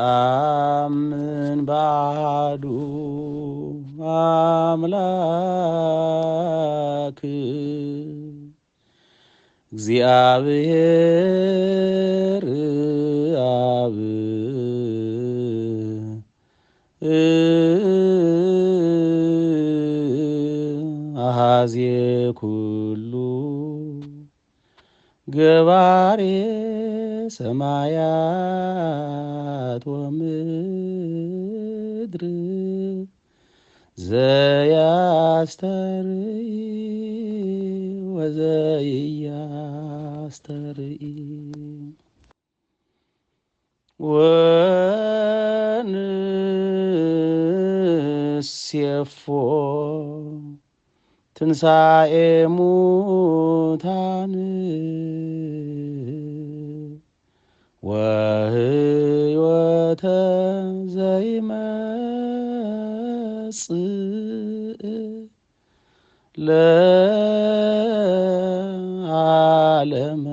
ነአምን ባዱ አምላክ እግዚአብሔር አብ አሐዜ ኩሉ ገባሬ ሰማያት ወምድር ዘያስተርኢ ወዘኢያስተርኢ ወንሴፎ ትንሣኤ ሙታን ወሕይወተ ዘይመጽእ ለዓለመ